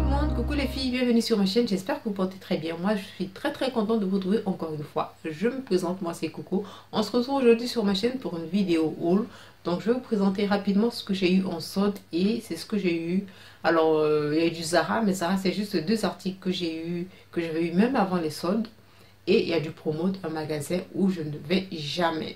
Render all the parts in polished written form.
le monde, coucou les filles, bienvenue sur ma chaîne, j'espère que vous portez très bien. Moi je suis très contente de vous retrouver encore une fois. Je me présente, moi c'est Coco. On se retrouve aujourd'hui sur ma chaîne pour une vidéo haul. Donc je vais vous présenter rapidement ce que j'ai eu en solde et c'est ce que j'ai eu. Alors il y a eu du Zara, mais Zara c'est juste deux articles que j'ai eu, que j'avais eu même avant les soldes. Et il y a du promo d'un magasin où je ne vais jamais,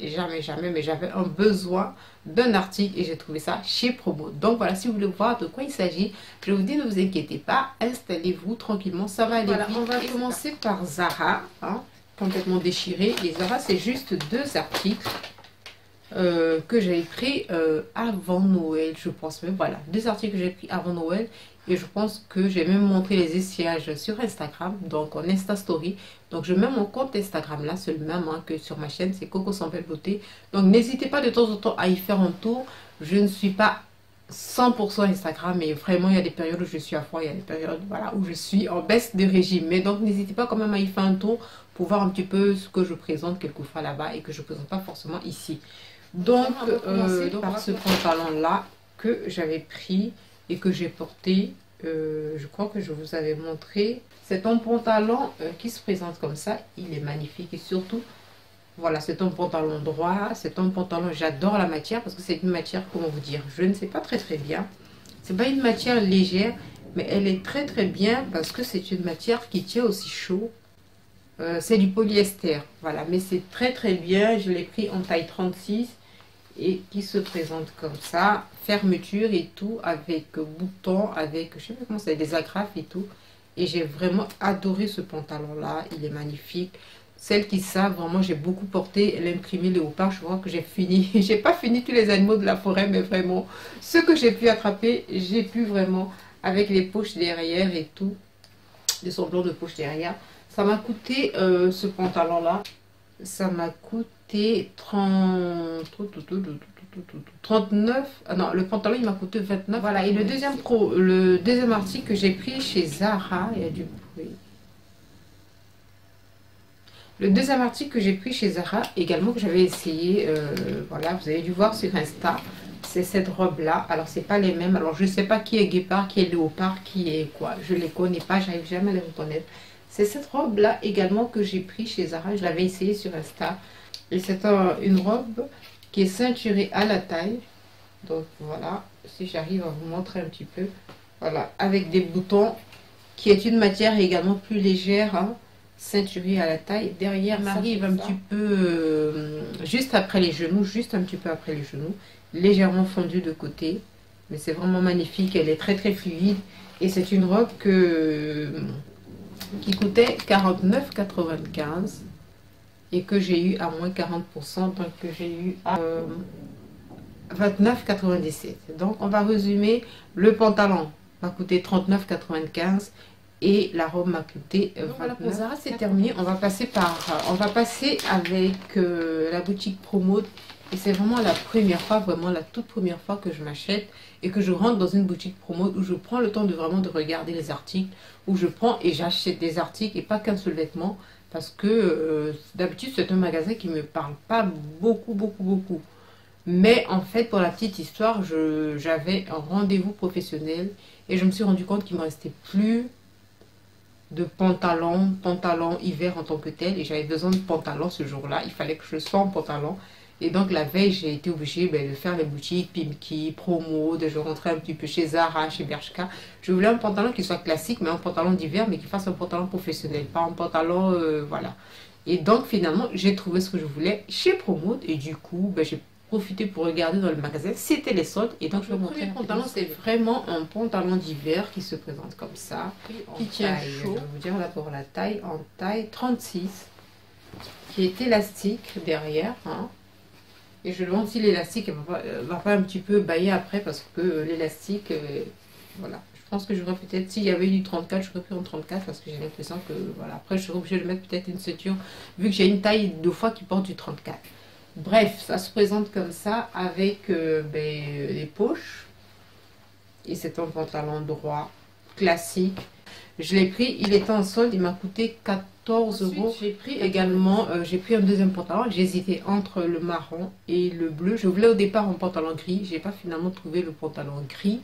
mais j'avais un besoin d'un article et j'ai trouvé ça chez Promo. Donc voilà, si vous voulez voir de quoi il s'agit, je vous dis ne vous inquiétez pas, installez-vous tranquillement, ça va aller vite. On va commencer par Zara, hein, complètement déchiré. Et Zara, c'est juste deux articles que j'avais pris avant Noël, je pense. Mais voilà, deux articles que j'ai pris avant Noël. Et je pense que j'ai même montré les essayages sur Instagram, donc en Insta Story. Donc je mets mon compte Instagram là, c'est le même hein, que sur ma chaîne, c'est Coco Sans Belle Beauté. Donc n'hésitez pas de temps en temps à y faire un tour. Je ne suis pas 100% Instagram, mais vraiment il y a des périodes où je suis à fond, il y a des périodes voilà, où je suis en baisse de régime. Mais donc n'hésitez pas quand même à y faire un tour pour voir un petit peu ce que je présente quelquefois là-bas et que je ne présente pas forcément ici. Donc, par ce pantalon là que j'avais pris et que j'ai porté, je crois que je vous avais montré. C'est un pantalon qui se présente comme ça, il est magnifique et surtout voilà, c'est un pantalon droit, c'est un pantalon, j'adore la matière parce que c'est une matière, comment vous dire, je ne sais pas très bien, c'est pas une matière légère mais elle est très bien parce que c'est une matière qui tient aussi chaud. C'est du polyester, voilà, mais c'est très bien. Je l'ai pris en taille 36 et qui se présente comme ça, fermeture et tout, avec boutons, avec, je sais pas comment c'est, des agrafes et tout. Et j'ai vraiment adoré ce pantalon là, il est magnifique. Celles qui savent, vraiment j'ai beaucoup porté l'imprimé léopard. Je vois que j'ai fini, j'ai pas fini tous les animaux de la forêt, mais vraiment ce que j'ai pu attraper, j'ai pu vraiment, avec les poches derrière et tout, des semblants de poches derrière. Ça m'a coûté, ce pantalon là, ça m'a coûté 39. Ah non, le pantalon il m'a coûté 29. Voilà, et le deuxième article que j'ai pris chez Zara, il y a du bruit. Le deuxième article que j'ai pris chez Zara, également que j'avais essayé, voilà, vous avez dû voir sur Insta, c'est cette robe là. Alors c'est pas les mêmes, alors je sais pas qui est guépard, qui est léopard, qui est quoi, je les connais pas, j'arrive jamais à les reconnaître. C'est cette robe là également que j'ai pris chez Zara, je l'avais essayé sur Insta. Et c'est une robe qui est ceinturée à la taille. Donc voilà, si j'arrive à vous montrer un petit peu. Voilà, avec des boutons, qui est une matière également plus légère, hein, ceinturée à la taille. Derrière, m'arrive un petit peu, juste après les genoux, juste un petit peu après les genoux. Légèrement fondue de côté. Mais c'est vraiment magnifique, elle est très fluide. Et c'est une robe qui coûtait 49,95 et que j'ai eu à moins 40%, donc que j'ai eu à 29,97. Donc on va résumer, le pantalon m'a coûté 39,95 et la robe m'a coûté 29. Voilà, pour Zara c'est terminé. On va passer avec la boutique Promo. Et c'est vraiment la première fois, vraiment la toute première fois que je m'achète et que je rentre dans une boutique Promo où je prends le temps de vraiment de regarder les articles, où je prends et j'achète des articles et pas qu'un seul vêtement, parce que d'habitude c'est un magasin qui me parle pas beaucoup. Mais en fait, pour la petite histoire, j'avais un rendez-vous professionnel et je me suis rendu compte qu'il me restait plus de pantalon hiver en tant que tel, et j'avais besoin de pantalon ce jour-là. Il fallait que je sois en pantalon. Et donc la veille, j'ai été obligée de faire les boutiques Pimki, Promo, de je rentrais un petit peu chez Zara, chez Bershka. Je voulais un pantalon qui soit classique, mais un pantalon d'hiver, mais qui fasse un pantalon professionnel, pas un pantalon, voilà. Et donc finalement, j'ai trouvé ce que je voulais chez Promo, et du coup, j'ai profité pour regarder dans le magasin, c'était les soldes, et donc je vais vous montrer. Le pantalon, c'est vraiment un pantalon d'hiver qui se présente comme ça, qui tient chaud. Je vais vous dire d'abord la taille, en taille 36, qui est élastique derrière, hein. Et je demande si l'élastique va pas un petit peu bailler après, parce que l'élastique, voilà. Je pense que j'aurais peut-être, s'il y avait eu du 34, j'aurais pris en 34, parce que j'ai l'impression que, voilà. Après, je serais obligée de mettre peut-être une ceinture, vu que j'ai une taille de fois qui porte du 34. Bref, ça se présente comme ça, avec les poches. Et c'est un pantalon droit, classique. Je l'ai pris, il était en solde, il m'a coûté 14 euros. J'ai pris également, j'ai pris un deuxième pantalon. J'ai hésité entre le marron et le bleu. Je voulais au départ un pantalon gris. J'ai pas finalement trouvé le pantalon gris.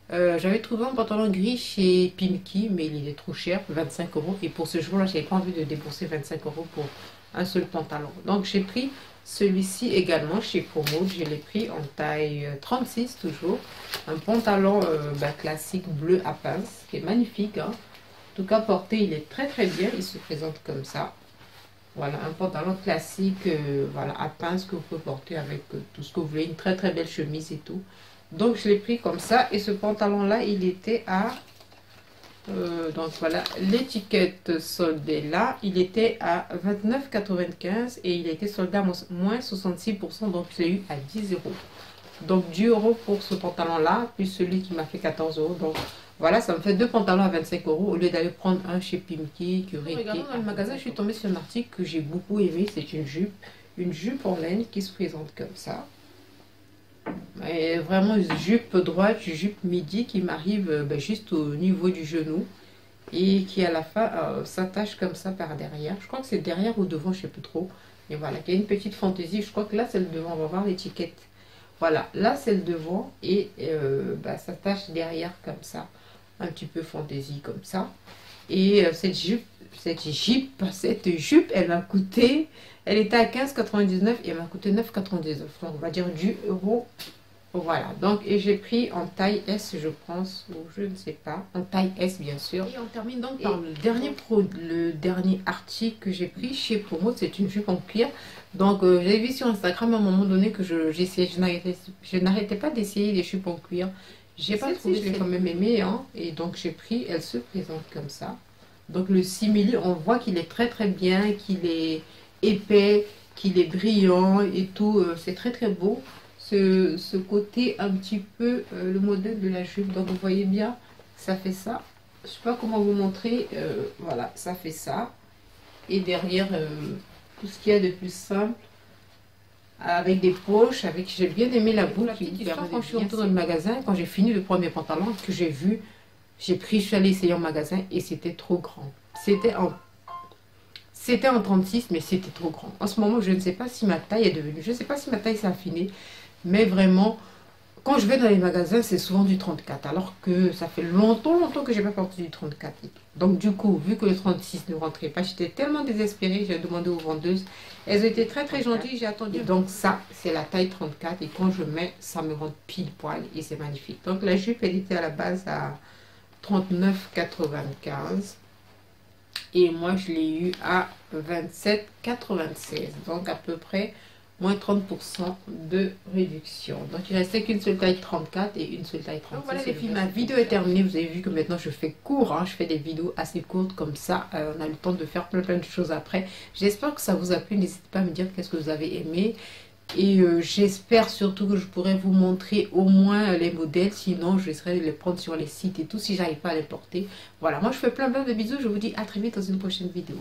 J'avais trouvé un pantalon gris chez Pimki, mais il est trop cher, 25 euros. Et pour ce jour-là, j'avais pas envie de débourser 25 euros pour un seul pantalon. Donc j'ai pris celui-ci également chez Pomode. Je l'ai pris en taille 36 toujours. Un pantalon classique bleu à pince, qui est magnifique, hein. En tout cas, porté, il est très très bien. Il se présente comme ça. Voilà, un pantalon classique, voilà, à pince que vous pouvez porter avec tout ce que vous voulez. Une très très belle chemise et tout. Donc je l'ai pris comme ça. Et ce pantalon là, il était à donc voilà, l'étiquette soldée là, il était à 29,95 et il a été soldé à moins 66%, donc je l'ai eu à 10 euros. Donc 10 euros pour ce pantalon là, plus celui qui m'a fait 14 euros. Donc voilà, ça me fait deux pantalons à 25 euros au lieu d'aller prendre un chez Pimki, Curry. Regardant dans le magasin, je suis tombée sur un article que j'ai beaucoup aimé. C'est une jupe en laine qui se présente comme ça. Et vraiment une jupe droite, une jupe midi qui m'arrive juste au niveau du genou et qui à la fin s'attache comme ça par derrière. Je crois que c'est derrière ou devant, je sais plus trop. Et voilà, il y a une petite fantaisie. Je crois que là c'est le devant, on va voir l'étiquette. Voilà, là c'est le devant et s'attache derrière comme ça. Un petit peu fantaisie comme ça. Et cette jupe, elle m'a coûté, elle était à 15,99 et elle m'a coûté 9,99. Donc on va dire 10 euros. Voilà, donc et j'ai pris en taille S, je pense, ou je ne sais pas, en taille S bien sûr. Et on termine donc par le dernier article que j'ai pris chez Pomode, c'est une jupe en cuir. Donc j'ai vu sur Instagram à un moment donné que je n'arrêtais pas d'essayer les jupes en cuir. J'ai pas trouvé, je l'ai quand même aimé, hein, et donc j'ai pris, elle se présente comme ça. Donc le simili, on voit qu'il est très très bien, qu'il est épais, qu'il est brillant et tout, c'est très très beau. Ce côté un petit peu le modèle de la jupe, donc vous voyez bien, ça fait ça. Je sais pas comment vous montrer, voilà, ça fait ça. Et derrière, tout ce qu'il y a de plus simple, avec des poches, j'ai bien aimé la boucle qui vous permet. Quand je suis rentrée dans le magasin, quand j'ai fini le premier pantalon que j'ai vu, j'ai pris, je suis allée essayer en magasin et c'était trop grand. C'était en 36, mais c'était trop grand. En ce moment, je ne sais pas si ma taille est devenue, je ne sais pas si ma taille s'est affinée, mais vraiment, quand je vais dans les magasins, c'est souvent du 34, alors que ça fait longtemps que je n'ai pas porté du 34. Donc du coup, vu que le 36 ne rentrait pas, j'étais tellement désespérée, j'ai demandé aux vendeuses. Elles ont été très très gentilles, j'ai attendu. Donc ça, c'est la taille 34 et quand je mets, ça me rentre pile poil et c'est magnifique. Donc la jupe, elle était à la base à 39,95 et moi je l'ai eu à 27,96, donc à peu près moins 30% de réduction. Donc il restait qu'une seule taille 34 et une seule taille 36. Donc voilà les filles, ma vidéo est terminée. Vous avez vu que maintenant je fais court, hein. Je fais des vidéos assez courtes comme ça, on a le temps de faire plein de choses après. J'espère que ça vous a plu, n'hésitez pas à me dire qu'est-ce que vous avez aimé. Et j'espère surtout que je pourrai vous montrer au moins les modèles, sinon je laisserai les prendre sur les sites et tout si j'arrive pas à les porter. Voilà, moi je fais plein de bisous, je vous dis à très vite dans une prochaine vidéo.